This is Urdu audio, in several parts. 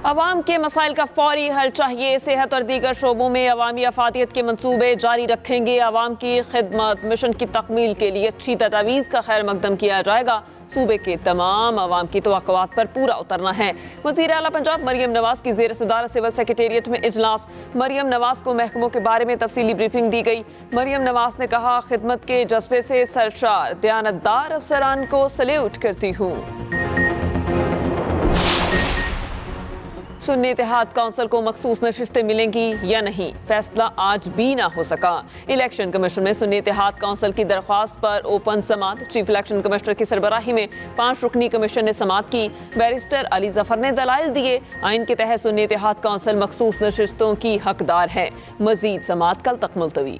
عوام کے مسائل کا فوری حل چاہیے، صحت اور دیگر شعبوں میں عوامی افادیت کے منصوبے جاری رکھیں گے، عوام کی خدمت مشن کی تکمیل کے لیے اچھی تجاویز کا خیر مقدم کیا جائے گا، صوبے کے تمام عوام کی توقعات پر پورا اترنا ہے۔ وزیر اعلیٰ پنجاب مریم نواز کی زیر صدارت سول سیکریٹریٹ میں اجلاس، مریم نواز کو محکموں کے بارے میں تفصیلی بریفنگ دی گئی۔ مریم نواز نے کہا، خدمت کے جذبے سے سرشار دیانتدار افسران کو سلیوٹ کرتی ہوں۔ سنی اتحاد کونسل کو مخصوص نشستیں ملیں گی یا نہیں، فیصلہ آج بھی نہ ہو سکا۔ الیکشن کمیشن میں سنی اتحاد کونسل کی درخواست پر اوپن سماعت، چیف الیکشن کمشنر کی سربراہی میں 5 رکنی کمیشن نے سماعت کی۔ بیرسٹر علی ظفر نے دلائل دیے، آئین کے تحت سنی اتحاد کونسل مخصوص نشستوں کی حقدار ہے۔ مزید سماعت کل تک ملتوی۔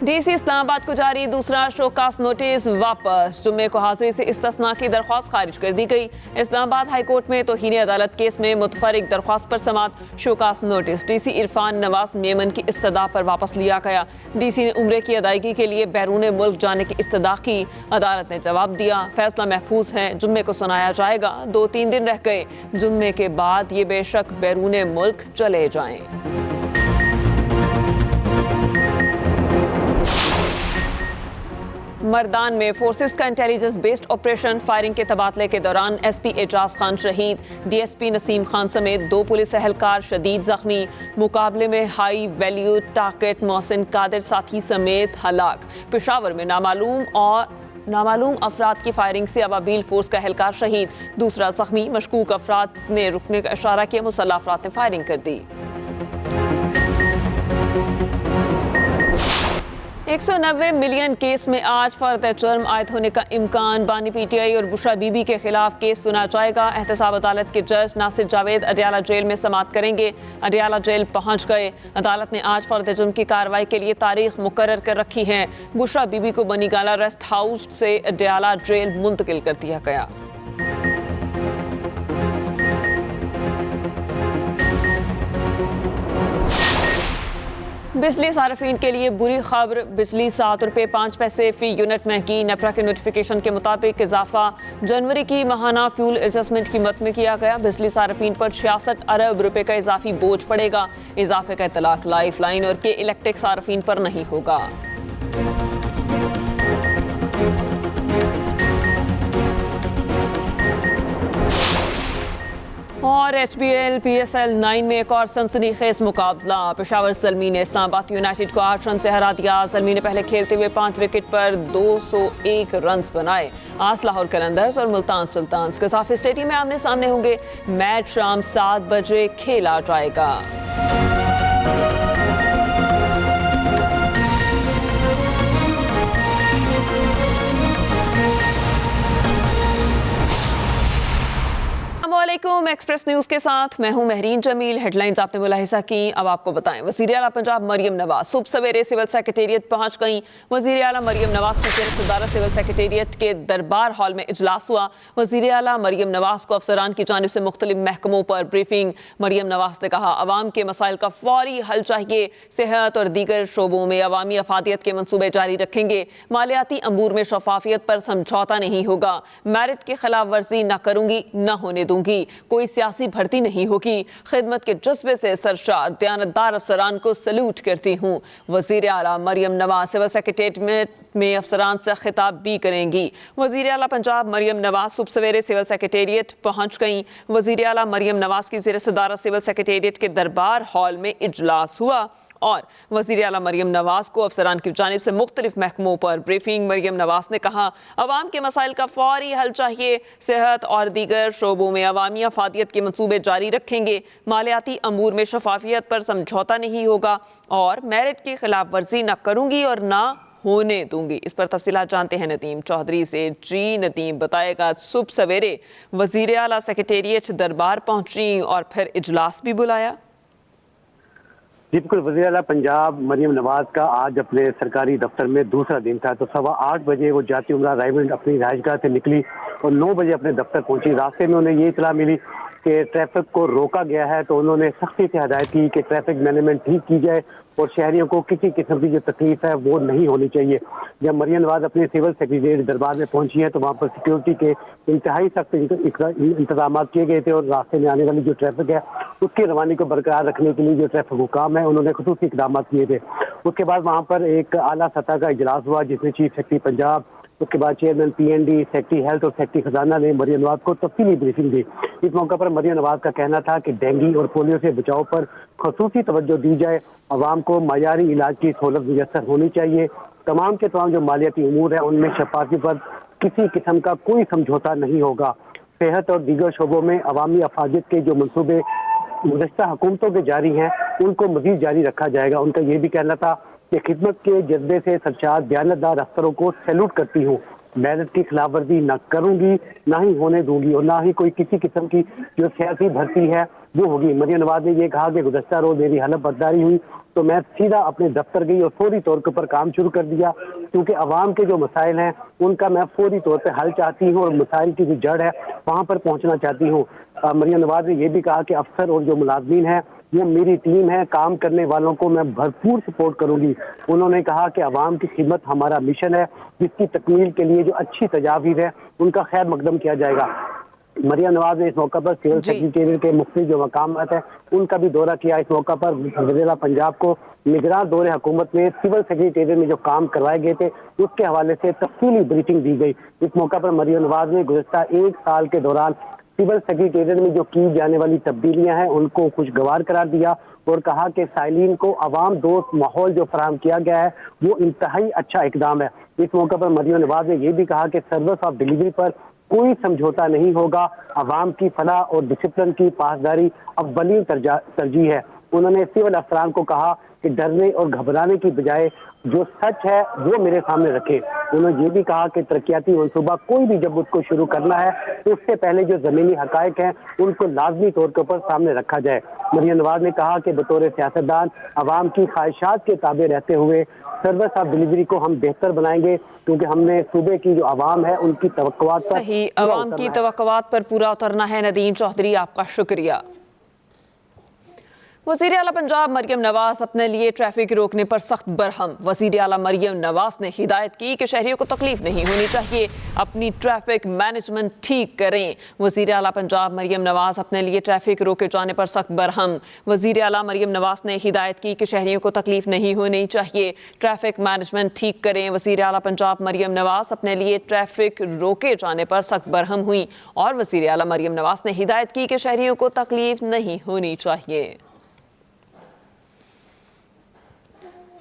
ڈی سی اسلام آباد کو جاری دوسرا شوکاس نوٹس واپس، جمعے کو حاضری سے استثناء کی درخواست خارج کر دی گئی۔ اسلام آباد ہائی کورٹ میں توہین عدالت کیس میں متفرق درخواست پر سماعت، شوکاس نوٹس ڈی سی عرفان نواز میمن کی استدعا پر واپس لیا گیا۔ ڈی سی نے عمرے کی ادائیگی کے لیے بیرون ملک جانے کی استدعا کی، عدالت نے جواب دیا فیصلہ محفوظ ہے، جمعے کو سنایا جائے گا۔ 2-3 دن رہ گئے، جمعے کے بعد یہ بے شک بیرون ملک چلے جائیں۔ مردان میں فورسز کا انٹیلیجنس بیسڈ آپریشن، فائرنگ کے تبادلے کے دوران ایس پی اعجاز خان شہید، ڈی ایس پی نسیم خان سمیت 2 پولیس اہلکار شدید زخمی۔ مقابلے میں ہائی ویلیو ٹارگٹ محسن قادر ساتھی سمیت ہلاک۔ پشاور میں نامعلوم افراد کی فائرنگ سے ابابیل فورس کا اہلکار شہید، دوسرا زخمی۔ مشکوک افراد نے رکنے کا اشارہ کیا، مسلح افراد نے فائرنگ کر دی۔ 190 ملین کیس میں آج فرد جرم عائد ہونے کا امکان، بانی پی ٹی آئی اور بشرا بی بی کے خلاف کیس سنا جائے گا۔ احتساب عدالت کے جج ناصر جاوید اڈیالہ جیل میں سماعت کریں گے، اڈیالہ جیل پہنچ گئے۔ عدالت نے آج فرد جرم کی کارروائی کے لیے تاریخ مقرر کر رکھی ہے۔ بشرا بی بی کو بنی گالہ ریسٹ ہاؤس سے اڈیالہ جیل منتقل کر دیا گیا۔ بجلی صارفین کے لیے بری خبر، بجلی 7 روپے 5 پیسے فی یونٹ مہنگی۔ نیپرا کے نوٹیفیکیشن کے مطابق اضافہ جنوری کی ماہانہ فیول ایڈجسٹمنٹ قیمت میں کیا گیا۔ بجلی صارفین پر 66 ارب روپے کا اضافی بوجھ پڑے گا۔ اضافے کا اطلاق لائف لائن اور کے الیکٹرک صارفین پر نہیں ہوگا۔ اور H B L P S L 9 میں ایک اور سنسنی خیز مقابلہ، پشاور زلمی نے اسلام آباد یونائیٹڈ کو 8 رن سے ہرا دیا۔ زلمی نے پہلے کھیلتے ہوئے 5 وکٹ پر 201 رنز بنائے۔ آج لاہور قلندرز اور ملتان سلطانز قذافی اسٹیڈیم میں آمنے سامنے ہوں گے۔ میچ شام 7 بجے کھیلا جائے گا۔ السلام علیکم، ایکسپریس نیوز کے ساتھ میں ہوں مہرین جمیل۔ ہیڈ لائنز آپ نے ملاحظہ کی، اب آپ کو بتائیں۔ وزیر اعلیٰ پنجاب مریم نواز صبح سویرے سول سیکریٹریٹ پہنچ گئیں۔ وزیر اعلیٰ مریم نواز کی زیر صدارت سول سیکریٹریٹ کے دربار ہال میں اجلاس ہوا۔ وزیر اعلیٰ مریم نواز کو افسران کی جانب سے مختلف محکموں پر بریفنگ۔ مریم نواز نے کہا، عوام کے مسائل کا فوری حل چاہیے، صحت اور دیگر شعبوں میں عوامی افادیت کے منصوبے جاری رکھیں گے، مالیاتی امور میں شفافیت پر سمجھوتا نہیں ہوگا، میرٹ کی خلاف ورزی نہ کروں گی، نہ ہونے دوں گی، کوئی سیاسی بھرتی نہیں ہوگی، خدمت کے جذبے سے سرشار دیانتدار افسران کو سلوٹ کرتی ہوں۔ وزیر اعلیٰ مریم نواز سول سیکریٹریٹ میں افسران سے خطاب بھی کریں گی۔ وزیر اعلیٰ پنجاب مریم نواز صبح سویرے سول سیکریٹریٹ پہنچ گئیں۔ وزیر اعلیٰ مریم نواز کی زیر صدارت سول سیکریٹریٹ کے دربار ہال میں اجلاس ہوا اور وزیر اعلیٰ مریم نواز کو افسران کی جانب سے مختلف محکموں پر بریفنگ۔ مریم نواز نے کہا، عوام کے مسائل کا فوری حل چاہیے، صحت اور دیگر شعبوں میں عوامی افادیت کے منصوبے جاری رکھیں گے، مالیاتی امور میں شفافیت پر سمجھوتا نہیں ہوگا اور میرٹ کی خلاف ورزی نہ کروں گی اور نہ ہونے دوں گی۔ اس پر تفصیلات جانتے ہیں ندیم چودھری سے۔ جی ندیم، بتائے گا، صبح سویرے وزیر اعلیٰ سیکریٹریٹ دربار پہنچی اور پھر اجلاس بھی بلایا؟ جی بالکل، وزیر اعلیٰ پنجاب مریم نواز کا آج اپنے سرکاری دفتر میں دوسرا دن تھا، تو 8:15 بجے وہ جاتی عمرہ رائے گنج اپنی رہائش گاہ سے نکلی اور 9 بجے اپنے دفتر پہنچی۔ راستے میں انہیں یہ اطلاع ملی کہ ٹریفک کو روکا گیا ہے تو انہوں نے سختی سے ہدایت کی کہ ٹریفک مینجمنٹ ٹھیک کی جائے اور شہریوں کو کسی قسم کی جو تکلیف ہے وہ نہیں ہونی چاہیے۔ جب مریم نواز اپنے سول سیکریٹریٹ دربار میں پہنچی ہے تو وہاں پر سیکیورٹی کے انتہائی سخت انتظامات کیے گئے تھے اور راستے میں آنے والی جو ٹریفک ہے اس کی روانی کو برقرار رکھنے کے لیے جو ٹریفک حکام ہے انہوں نے خصوصی اقدامات کیے تھے۔ اس کے بعد وہاں پر ایک اعلیٰ سطح کا اجلاس ہوا جس میں چیف سیکرٹری پنجاب، اس کے بعد chairman P N D, secretary health اور سیکرٹری خزانہ نے مریم نواز کو تفصیلی بریفنگ دی۔ اس موقع پر مریم نواز کا کہنا تھا کہ ڈینگی اور پولیو سے بچاؤ پر خصوصی توجہ دی جائے، عوام کو معیاری علاج کی سہولت میسر ہونی چاہیے، تمام کے تمام جو مالیاتی امور ہیں ان میں شفافیت پر کسی قسم کا کوئی سمجھوتا نہیں ہوگا۔ صحت اور دیگر شعبوں میں عوامی افادیت کے جو منصوبے گزشتہ حکومتوں کے جاری ہیں ان کو مزید جاری رکھا جائے گا۔ ان کا یہ بھی کہنا تھا کہ خدمت کے جذبے سے سرشار دیانتدار افسروں کو سیلوٹ کرتی ہوں، بیلٹ کی خلاف ورزی نہ کروں گی، نہ ہی ہونے دوں گی اور نہ ہی کوئی کسی قسم کی جو سیاسی بھرتی ہے وہ ہوگی۔ مریم نواز نے یہ کہا کہ گزشتہ روز میری حلف برداری ہوئی تو میں سیدھا اپنے دفتر گئی اور فوری طور پر کام شروع کر دیا، کیونکہ عوام کے جو مسائل ہیں ان کا میں فوری طور پہ حل چاہتی ہوں اور مسائل کی جو جڑ ہے وہاں پر پہنچنا چاہتی ہوں۔ مریم نواز نے یہ بھی کہا کہ افسر اور جو ملازمین ہیں یہ میری ٹیم ہے، کام کرنے والوں کو میں بھرپور سپورٹ کروں گی۔ انہوں نے کہا کہ عوام کی خدمت ہمارا مشن ہے جس کی تکمیل کے لیے جو اچھی تجاویز ہے ان کا خیر مقدم کیا جائے گا۔ مریم نواز نے اس موقع پر سول سیکریٹریٹ کے مختلف جو مقامات ہیں ان کا بھی دورہ کیا۔ اس موقع پر وزیر اعلیٰ پنجاب کو نگراں دور حکومت میں سول سیکریٹریٹ میں جو کام کروائے گئے تھے اس کے حوالے سے تفصیلی بریفنگ دی گئی۔ اس موقع پر مریم نواز نے گزشتہ ایک سال کے دوران سول سیکریٹریٹ میں جو کی جانے والی تبدیلیاں ہیں ان کو خوشگوار قرار دیا اور کہا کہ سائلین کو عوام دوست ماحول جو فراہم کیا گیا ہے وہ انتہائی اچھا اقدام ہے۔ اس موقع پر مریم نواز نے یہ بھی کہا کہ سروس آف ڈیلیوری پر کوئی سمجھوتا نہیں ہوگا، عوام کی فلاح اور ڈسپلن کی پاسداری اولین ترجیح ہے۔ انہوں نے سول افسران کو کہا کہ ڈرنے اور گھبرانے کی بجائے جو سچ ہے وہ میرے سامنے رکھے۔ انہوں نے یہ بھی کہا کہ ترقیاتی منصوبہ کوئی بھی جب اس کو شروع کرنا ہے تو اس سے پہلے جو زمینی حقائق ہیں ان کو لازمی طور کے اوپر سامنے رکھا جائے۔ مریم نواز نے کہا کہ بطور سیاستدان عوام کی خواہشات کے تابع رہتے ہوئے سروس آف ڈیلیوری کو ہم بہتر بنائیں گے، کیونکہ ہم نے صوبے کی جو عوام ہے ان کی توقعات پر عوام کی توقعات پر پورا اترنا ہے۔ ندیم چودھری آپ کا شکریہ۔ وزیر اعلیٰ پنجاب مریم نواز اپنے لیے ٹریفک روکنے پر سخت برہم۔ وزیر اعلیٰ مریم نواز نے ہدایت کی کہ شہریوں کو تکلیف نہیں ہونی چاہیے، اپنی ٹریفک مینجمنٹ ٹھیک کریں۔ وزیر اعلیٰ پنجاب مریم نواز اپنے لیے ٹریفک روکے جانے پر سخت برہم۔ وزیر اعلیٰ مریم نواز نے ہدایت کی کہ شہریوں کو تکلیف نہیں ہونی چاہیے، ٹریفک مینجمنٹ ٹھیک کریں۔ وزیر اعلیٰ پنجاب مریم نواز اپنے لیے ٹریفک روکے جانے پر سخت برہم ہوئی اور وزیر اعلیٰ مریم نواز نے ہدایت کی کہ شہریوں کو تکلیف نہیں ہونی چاہیے۔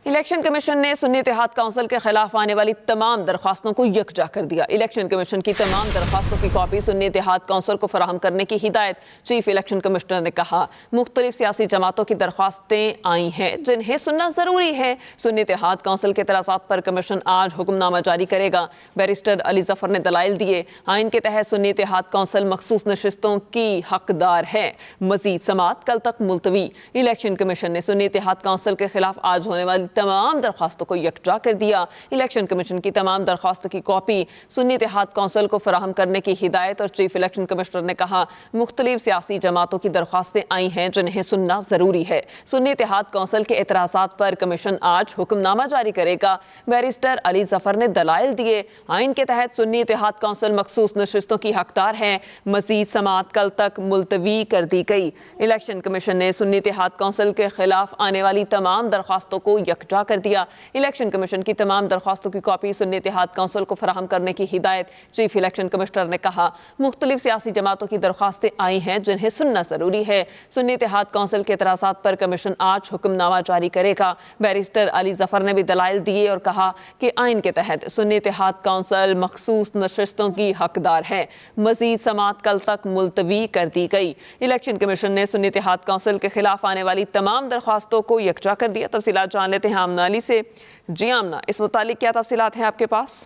الیکشن کمیشن نے سنی اتحاد کونسل کے خلاف آنے والی تمام درخواستوں کو یکجا کر دیا۔ الیکشن کمیشن کی تمام درخواستوں کی کاپی سنی اتحاد کونسل کو فراہم کرنے کی ہدایت چیف الیکشن کمشنر نے کہا۔ مختلف سیاسی جماعتوں کی درخواستیں آئی ہیں جنہیں سننا ضروری ہے۔ سنی اتحاد کونسل کے اعتراضات پر کمیشن آج حکم نامہ جاری کرے گا۔ بیرسٹر علی ظفر نے دلائل دیے۔ آئین کے تحت سنی اتحاد کونسل مخصوص نشستوں کی حقدار ہے۔ مزید سماعت کل تک ملتوی۔ الیکشن کمیشن نے سنی اتحاد کونسل کے خلاف آج ہونے والی تمام درخواستوں کو یکجا کر دیا۔ الیکشن کمیشن کی تمام درخواستوں کی کاپی سنی اتحاد کونسل کو فراہم کرنے کی ہدایت، اور چیف الیکشن کمشنر نے کہا مختلف سیاسی جماعتوں کی درخواستیں آئی ہیں جنہیں سننا ضروری ہے۔ سنی اتحاد کونسل کے اعتراضات پر کمیشن آج حکم نامہ جاری کرے گا۔ بیرسٹر علی ظفر نے دلائل دیے۔ آئین کے تحت سنی اتحاد کونسل مخصوص نشستوں کی حقدار ہے۔ مزید سماعت کل تک ملتوی کر دی گئی۔ الیکشن کمیشن نے سنی اتحاد کونسل کے خلاف آنے والی تمام درخواستوں کو یکجا کر دیا۔ الیکشن کمیشن کی تمام درخواستوں کی کاپی سنی اتحاد کونسل کو فراہم کرنے کی ہدایت، چیف الیکشن کمشنر نے کہا مختلف سیاسی جماعتوں کی درخواستیں آئی ہیں جنہیں سننا ضروری ہے۔ سنی اتحاد کونسل کے اعتراضات پر کمیشن آج حکم نامہ جاری کرے گا۔ بیرسٹر علی ظفر نے بھی دلائل دیے اور کہا کہ آئین کے تحت سنی اتحاد کونسل مخصوص نشستوں کی حقدار ہے۔ مزید سماعت کل تک ملتوی کر دی گئی۔ الیکشن کمیشن نے سنی اتحاد کونسل کے خلاف آنے والی تمام درخواستوں کو یکجا کر دیا۔ تفصیلات جان لیتے ہیں آمنہ علی سے۔ جی آمنہ، اس متعلق کیا تفصیلات ہیں آپ کے پاس؟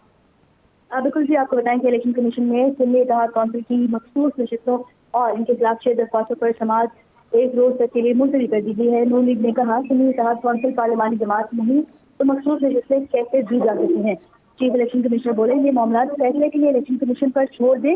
بالکل جی، آپ کو بتائیں کہ الیکشن کمیشن نے سنی اتحاد کونسل کی مخصوص نشستوں اور ان کے خلاف 6 درخواستوں پر سماعت ایک روز تک کے لیے ملتوی کر دی گئی ہے۔ نون لیگ نے کہا سنی اتحاد کونسل پارلیمانی جماعت نہیں تو مخصوص نشستیں کیسے دی جا سکتی ہیں۔ چیف الیکشن کمشنر بولے یہ معاملات فیصلے کے لیے الیکشن کمیشن پر چھوڑ دیں